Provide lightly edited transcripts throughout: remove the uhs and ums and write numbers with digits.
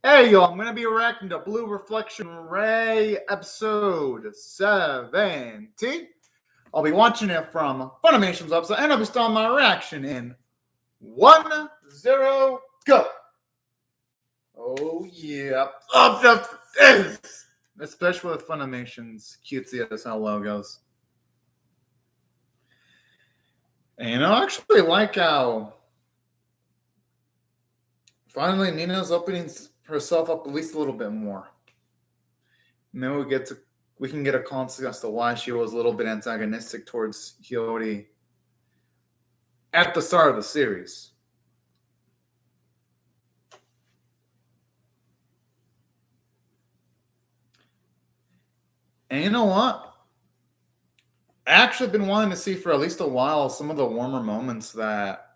Hey, y'all, I'm going to be reacting to Blue Reflection Ray episode 17. I'll be watching it from Funimation's website, and I'll be starting my reaction in 1-0, go. Oh, yeah. Up the especially with Funimation's cutesy as hell logos. And I actually like how finally Nina's opening herself up at least a little bit more. And then we can get a concept as to why she was a little bit antagonistic towards Hiyori at the start of the series. And you know what? I actually been wanting to see for at least a while some of the warmer moments that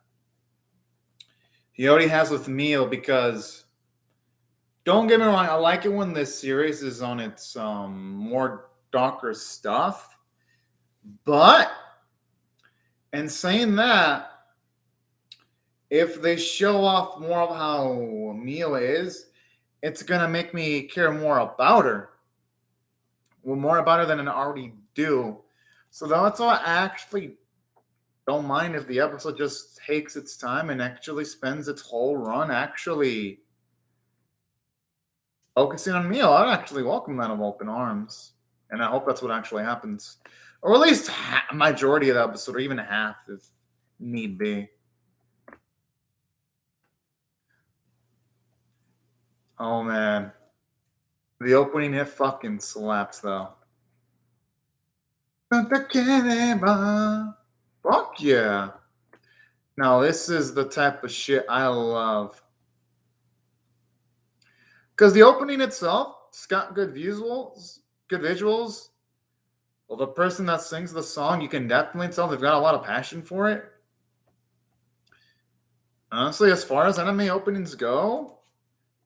Hiyori has with Mio, because don't get me wrong, I like it when this series is on its more darker stuff. But in saying that, if they show off more of how Mio is, it's gonna make me care more about her. Well, more about her than I already do. So that's why I actually don't mind if the episode just takes its time and actually spends its whole run actually focusing on Mio. I'd actually welcome that with open arms. And I hope that's what actually happens. Or at least a majority of the episode, or even half if need be. Oh, man. The opening hit fucking slaps, though. Fuck yeah. Now, this is the type of shit I love. Because the opening itself, it's got good visuals. Well, the person that sings the song, you can definitely tell they've got a lot of passion for it. Honestly, as far as anime openings go,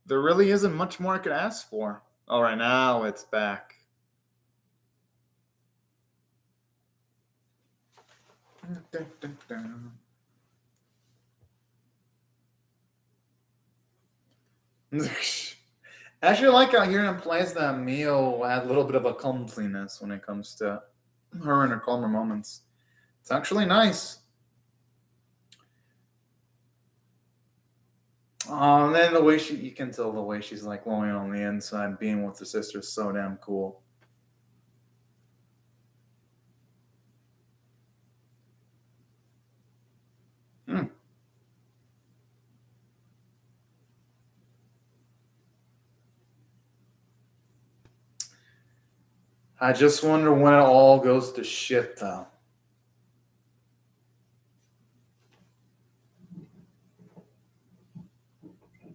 there really isn't much more I could ask for. All right, now it's back. I actually like how here implies that Mio had a little bit of a comeliness when it comes to her and her calmer moments. It's actually nice. Oh, and then the way you can tell the way she's like glowing on the inside, being with her sister is so damn cool. Hmm. I just wonder when it all goes to shit, though.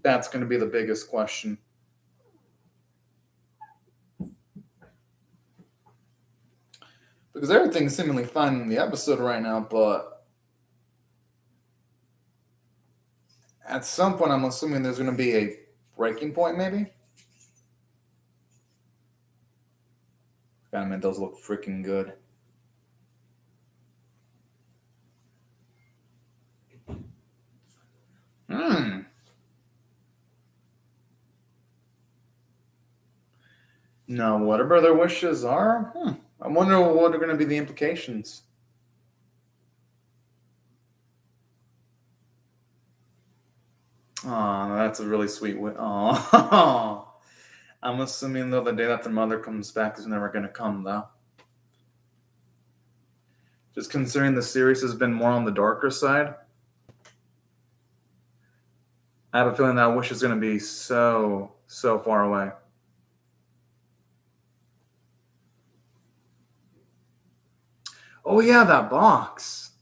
That's going to be the biggest question. Because everything's seemingly fine in the episode right now, but at some point, I'm assuming there's going to be a breaking point, maybe? God, man, those look freaking good. Now, whatever their wishes are, I wonder what are going to be the implications. Oh, that's a really sweet way. Oh, I'm assuming though the day that the mother comes back is never going to come, though. Just considering the series has been more on the darker side, I have a feeling that wish is going to be so far away. Oh yeah, that box.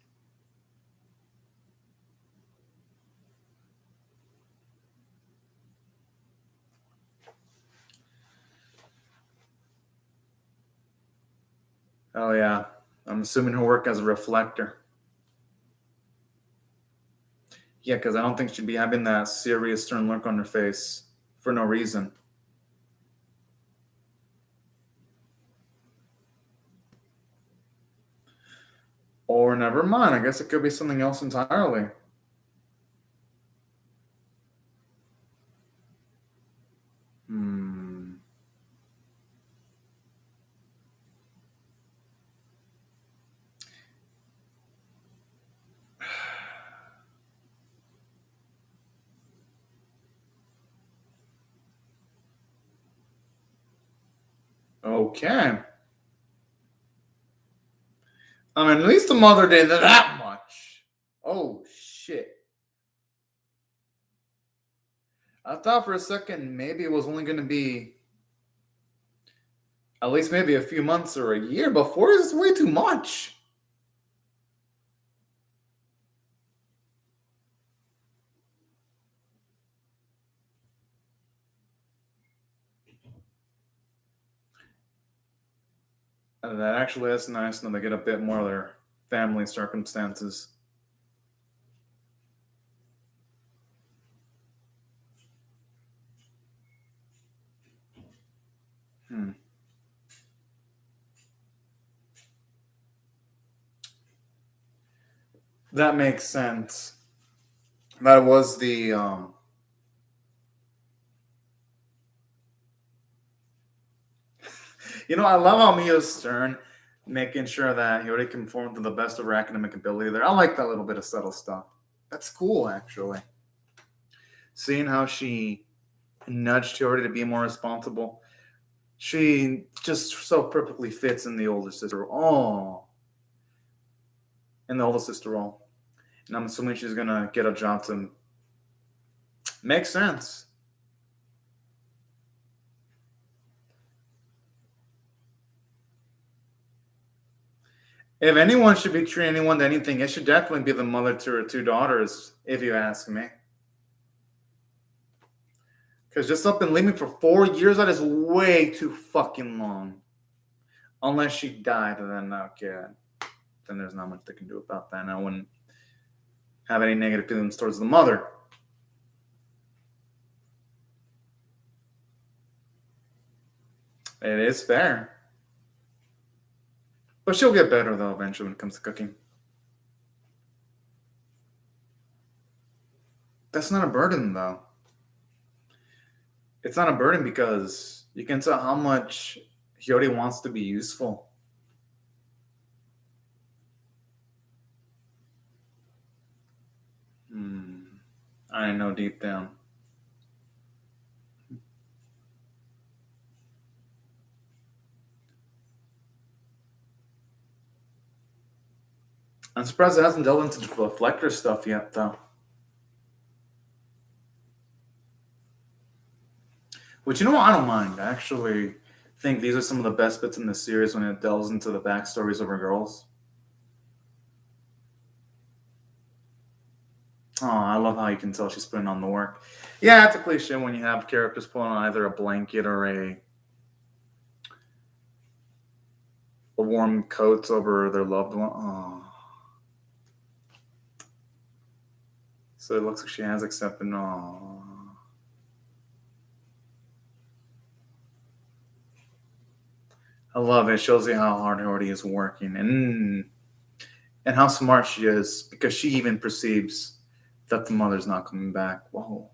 Oh yeah, I'm assuming her work as a reflector. Yeah, because I don't think she'd be having that serious stern look on her face for no reason. Or never mind, I guess it could be something else entirely. Okay. I mean, at least the mother did that much. Oh, shit. I thought for a second maybe it was only going to be at least maybe a few months or a year, but 4 years is way too much. And that actually is nice, and they get a bit more of their family circumstances. Hmm. That makes sense. That was the I love how Mia's stern, making sure that Hiyori can perform to the best of her academic ability there. I like that little bit of subtle stuff. That's cool, actually. Seeing how she nudged Hiyori to be more responsible. She just so perfectly fits in the older sister. Oh, in the older sister role. And I'm assuming she's gonna get a job to make sense. If anyone should be treating anyone to anything, it should definitely be the mother to her two daughters, if you ask me. Because just up and leaving for 4 years, that is way too fucking long. Unless she died, then okay. Then there's not much they can do about that. And I wouldn't have any negative feelings towards the mother. It is fair. But she'll get better, though, eventually when it comes to cooking. That's not a burden, though. It's not a burden because you can tell how much Hiyori wants to be useful. I know deep down. I'm surprised it hasn't delved into the reflector stuff yet, though. Which, you know what? I don't mind. I actually think these are some of the best bits in the series when it delves into the backstories of her girls. Oh, I love how you can tell she's putting on the work. Yeah, it's a cliche when you have characters putting on either a blanket or a warm coat over their loved one. Oh. So it looks like she has accepted. Oh. I love it. It shows you how hard Horty is working and how smart she is because she even perceives that the mother's not coming back. Whoa.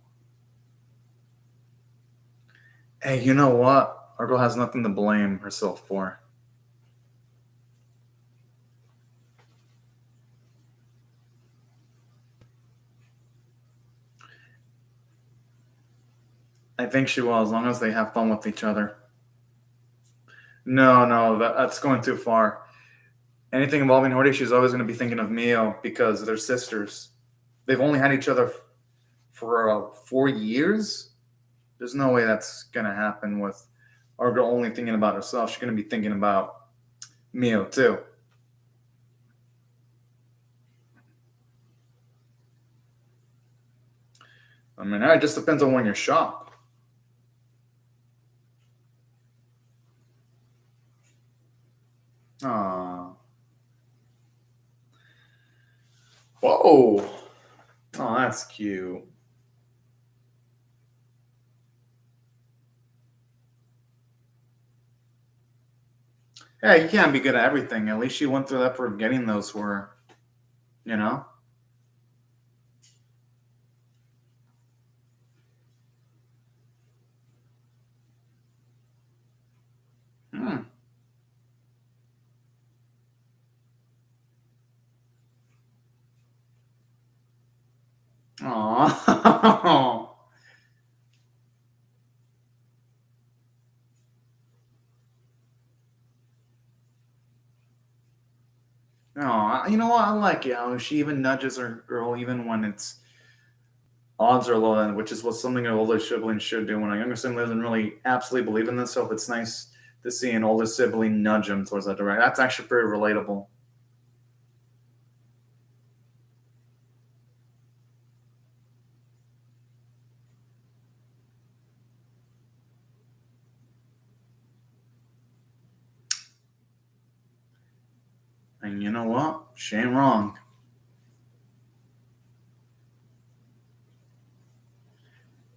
Hey, you know what? Our girl has nothing to blame herself for. I think she will, as long as they have fun with each other. No, that's going too far. Anything involving Horty, she's always going to be thinking of Mio because they're sisters. They've only had each other for 4 years. There's no way that's going to happen with our girl only thinking about herself. She's going to be thinking about Mio too. I mean, it just depends on when you're shocked. Aww. Whoa. Oh, that's cute. Yeah, you can't be good at everything. At least she went through that for getting those for her. You know? Hmm. Aww. you know what? I like it how she even nudges her girl even when it's odds are low, which is what something an older sibling should do. When a younger sibling doesn't really absolutely believe in themselves, it's nice to see an older sibling nudge them towards that direction. That's actually pretty relatable. And you know what? She ain't wrong.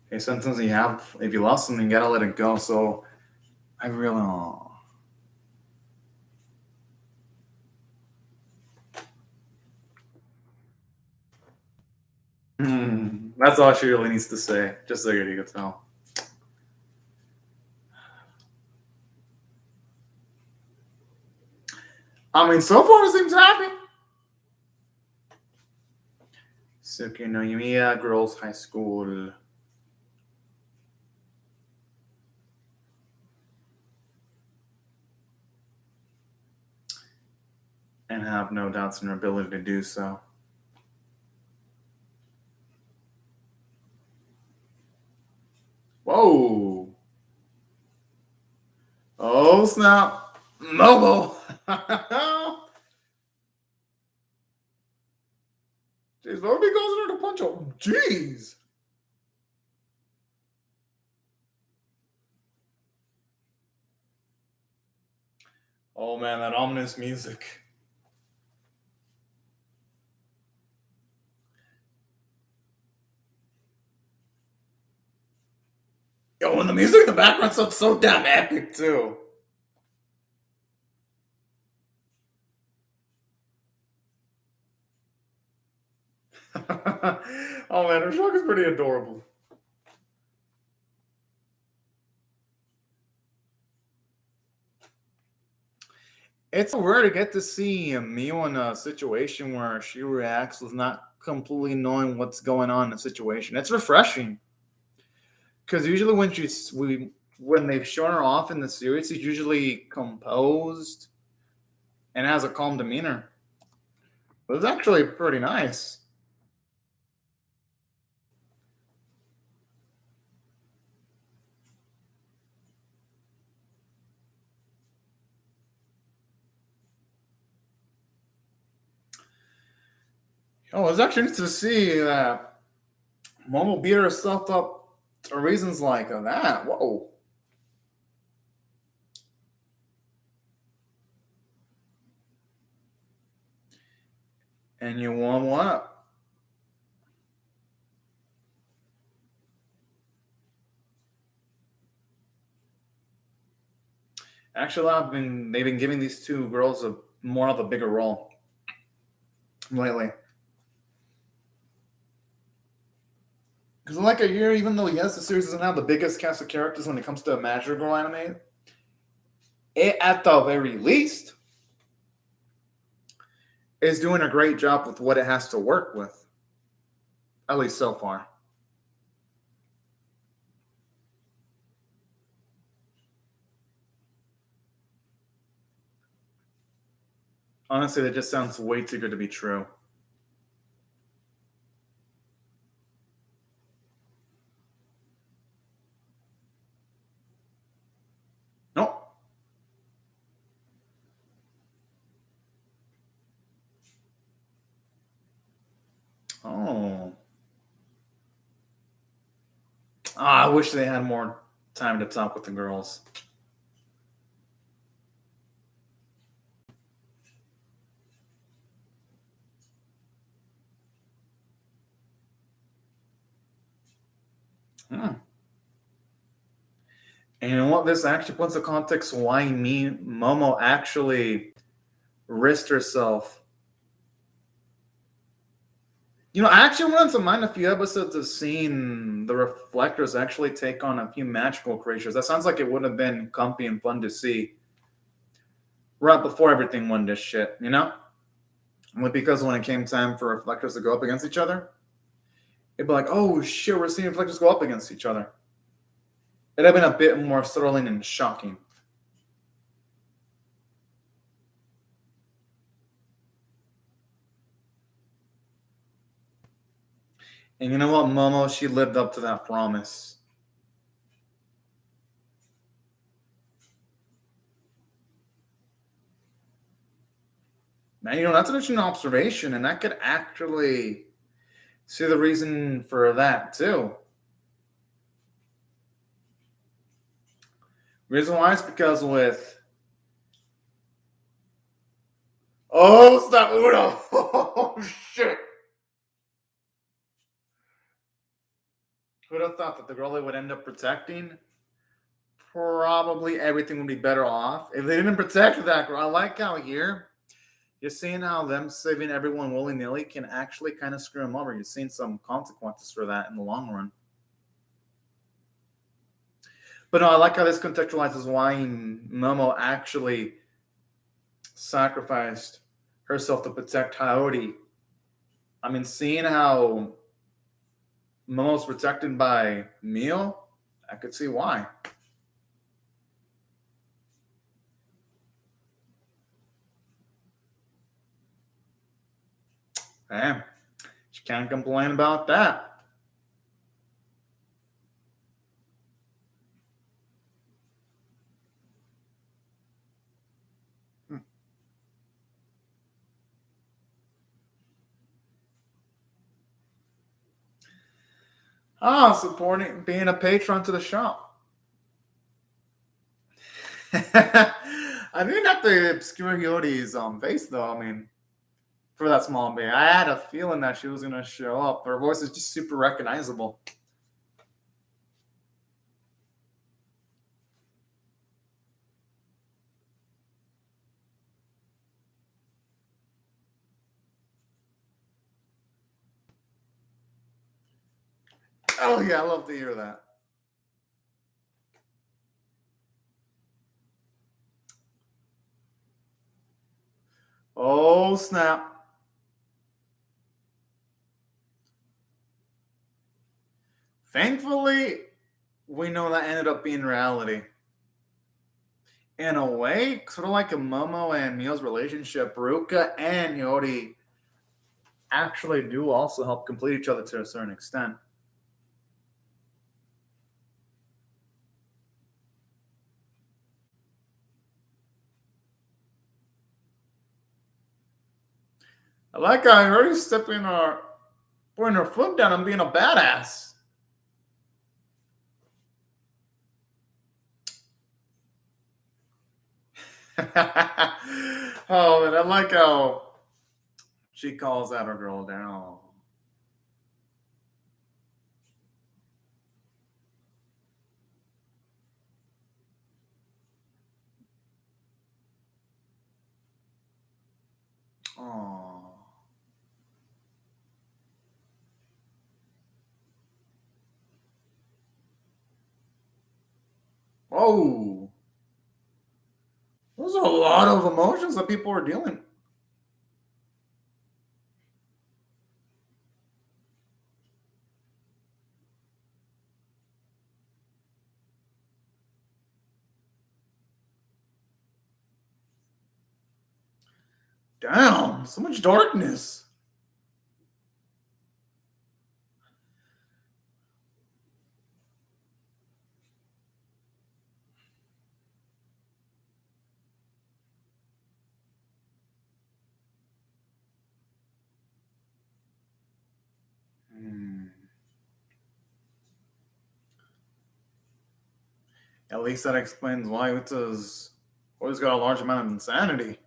Hey, sometimes if you love something, you gotta let it go. So I really, that's all she really needs to say. Just so you can tell. I mean, so far it seems happy. Suki no Yumiya Girls High School. And have no doubts in her ability to do so. Whoa. Oh, snap. Momo. Jeez, nobody goes in there to punch him. Jeez. Oh, man, that ominous music. Yo, and the music in the background sounds so damn epic, too. Oh, man, her shrug is pretty adorable. It's rare to get to see Miu in a situation where she reacts with not completely knowing what's going on in the situation. It's refreshing because usually when they've shown her off in the series, she's usually composed and has a calm demeanor. But it's actually pretty nice. Oh, it's actually nice to see that Momo beat herself up for reasons like that. Whoa. And you want what? Actually, they've been giving these two girls a more of a bigger role lately. Because like a year, even though yes, the series doesn't have the biggest cast of characters when it comes to a Magic Girl anime, it at the very least is doing a great job with what it has to work with. At least so far. Honestly, that just sounds way too good to be true. Nope. Oh. I wish they had more time to talk with the girls. Hmm. And you know what? This actually puts the context why Momo actually risked herself. You know, I actually wanted to mind a few episodes of seeing the reflectors actually take on a few magical creatures. That sounds like it would have been comfy and fun to see right before everything went to shit, you know? Because when it came time for reflectors to go up against each other, it'd be like, oh shit, we're seeing reflectors go up against each other. It'd have been a bit more thrilling and shocking. And you know what, Momo? She lived up to that promise. Man, that's an interesting observation, and I could actually see the reason for that too. Reason why is because with stop Uno. Oh shit. Who'd have thought that the girl they would end up protecting, probably everything would be better off if they didn't protect that girl. I like how here you're seeing how them saving everyone willy nilly can actually kind of screw them over. You're seeing some consequences for that in the long run. But no, I like how this contextualizes why Momo actually sacrificed herself to protect Coyote. I mean, seeing how Momo's protected by Mio, I could see why. Damn, she can't complain about that. Supporting, being a patron to the shop. I mean, not the obscure Hyoti's face, though. I mean, for that small bit, I had a feeling that she was going to show up. Her voice is just super recognizable. Oh, yeah, I love to hear that. Oh, snap. Thankfully, we know that ended up being reality. In a way, sort of like a Momo and Mio's relationship, Ruka and Yori actually do also help complete each other to a certain extent. I like how Yori's stepping her, putting her foot down and being a badass. Oh, man, I like how she calls that her girl down. Oh. Oh. Those are a lot of emotions that people are dealing. Damn, so much darkness. Hmm. At least that explains why Utah's always got a large amount of insanity.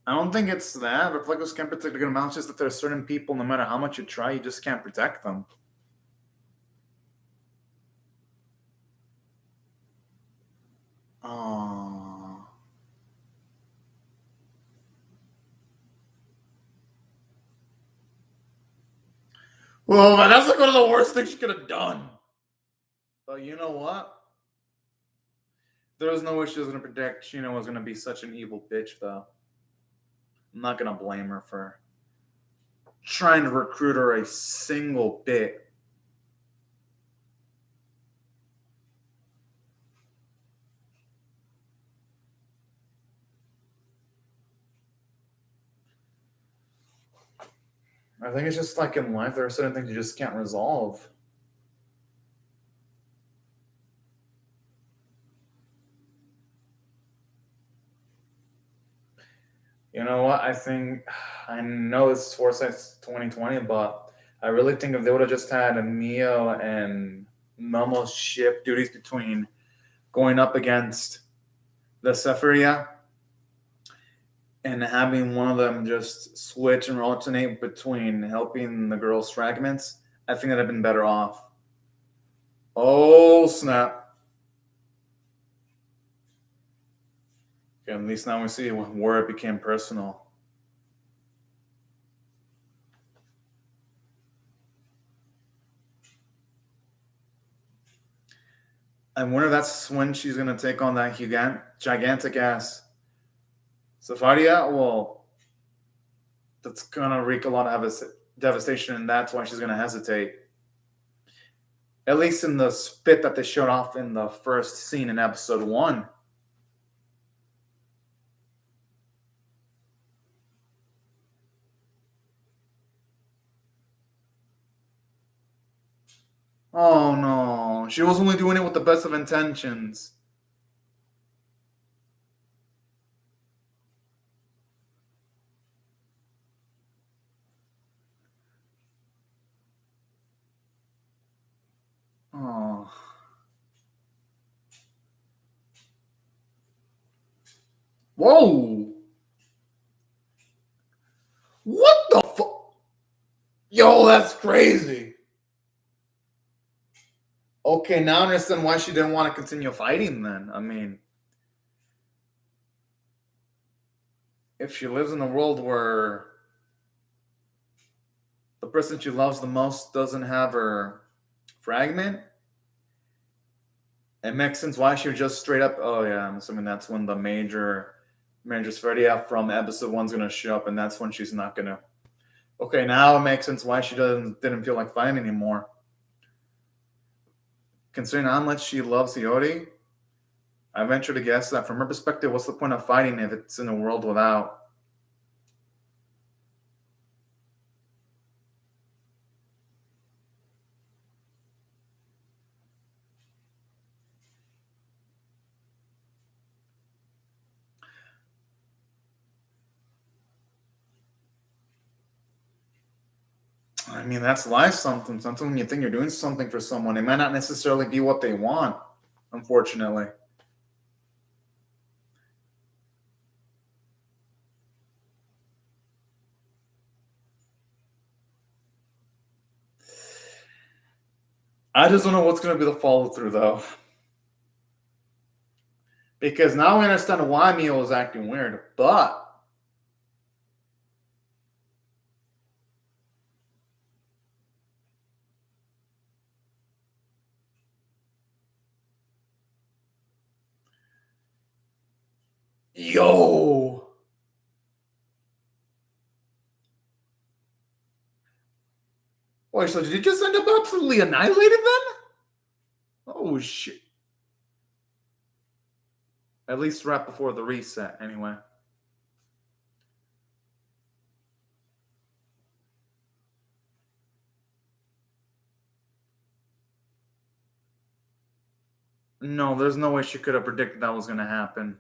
I don't think it's that. Reflectors can't protect a good amount. It's just that there are certain people, no matter how much you try, you just can't protect them. Oh. Well, man, that's like one of the worst things you could have done. But you know what? There was no way she was going to predict Chino was going to be such an evil bitch, though. I'm not going to blame her for trying to recruit her a single bit. I think it's just like in life, there are certain things you just can't resolve. You know what? I know it's Foresight 2020, but I really think if they would have just had a Neo and Momo shift duties between going up against the Sephiria and having one of them just switch and alternate between helping the girls' fragments, I think that'd have been better off. Oh, snap. Okay, at least now we see where it became personal. I wonder if that's when she's going to take on that gigantic ass Safaria. Well, that's going to wreak a lot of devastation, and that's why she's going to hesitate. At least in the spit that they showed off in the first scene in episode 1. Oh no, she was only doing it with the best of intentions. Oh. Whoa! What the fuck? Yo, that's crazy. Okay, now I understand why she didn't want to continue fighting then. I mean, if she lives in a world where the person she loves the most doesn't have her fragment, it makes sense why she would just straight up. Oh yeah, I'm assuming that's when the major Spheria from episode 1's gonna show up, and that's when she's not gonna. Okay, now it makes sense why she didn't feel like fighting anymore. Considering how much she loves Hiyori, I venture to guess that from her perspective, what's the point of fighting if it's in a world without? I mean, that's life something. Sometimes when you think you're doing something for someone, it might not necessarily be what they want, unfortunately. I just don't know what's going to be the follow through, though. Because now I understand why Mio was acting weird, but. Yo! Wait, so did you just end up absolutely annihilated then? Oh, shit. At least right before the reset, anyway. No, there's no way she could have predicted that was going to happen.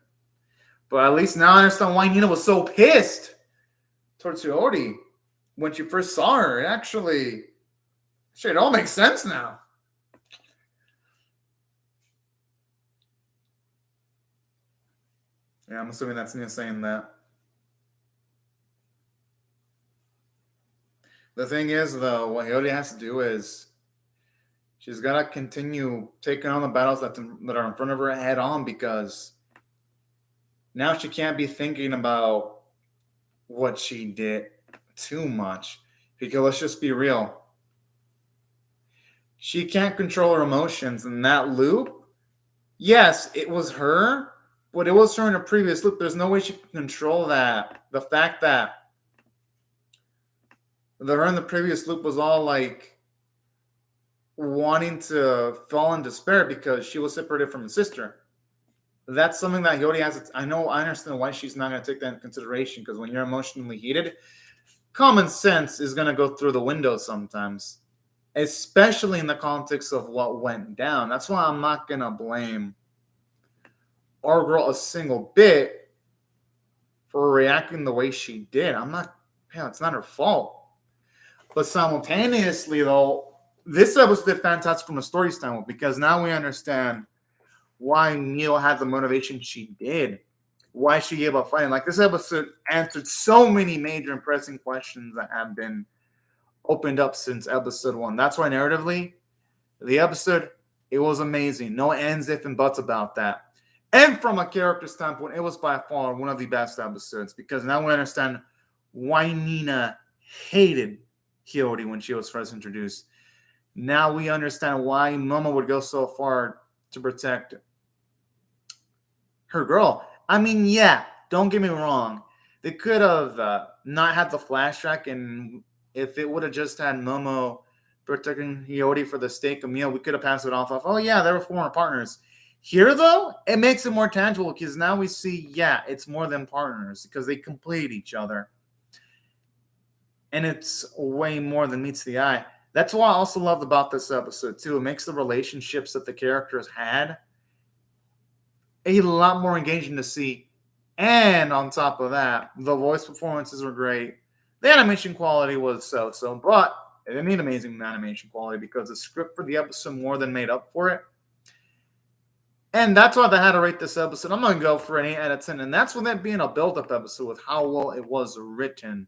But at least now I understand why Nina was so pissed towards Hiyori when she first saw her. It actually, shit, it all makes sense now. Yeah, I'm assuming that's Nina saying that. The thing is, though, what Hiyori has to do is she's got to continue taking on the battles that are in front of her head on, because now she can't be thinking about what she did too much. Because let's just be real. She can't control her emotions in that loop. Yes, it was her, but it was her in a previous loop. There's no way she can control that. The fact that her in the previous loop was all like wanting to fall in despair because she was separated from her sister. That's something that Hiyori has. I understand why she's not going to take that into consideration, because when you're emotionally heated, common sense is going to go through the window sometimes, especially in the context of what went down. That's why I'm not going to blame our girl a single bit for reacting the way she did. It's not her fault. But simultaneously, though, this episode did fantastic from a story standpoint because now we understand why Neil had the motivation she did, why she gave up fighting. Like, this episode answered so many major and pressing questions that have been opened up since episode 1. That's why narratively, the episode, it was amazing. No ands, ifs, and buts about that. And from a character standpoint, it was by far one of the best episodes because now we understand why Nina hated Hiyori when she was first introduced. Now we understand why Momo would go so far to protect her girl. I mean, yeah, don't get me wrong. They could have not had the flashback, and if it would have just had Momo protecting Hiyori for the sake of Mio, we could have passed it off of, oh yeah, they were former partners. Here, though, it makes it more tangible because now we see, yeah, it's more than partners because they complete each other. And it's way more than meets the eye. That's what I also loved about this episode, too. It makes the relationships that the characters had a lot more engaging to see. And on top of that, the voice performances were great. The animation quality was so-so, but it didn't need amazing animation quality because the script for the episode more than made up for it. And that's why they had to rate this episode. I'm going to go for an 8 out of 10. And that's with it being a build-up episode with how well it was written.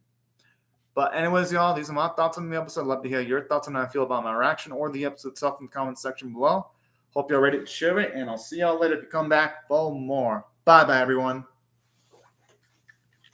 But anyways, y'all, these are my thoughts on the episode. I'd love to hear your thoughts on how I feel about my reaction or the episode itself in the comment section below. Hope y'all ready to share it. And I'll see y'all later if you come back for more. Bye-bye, everyone.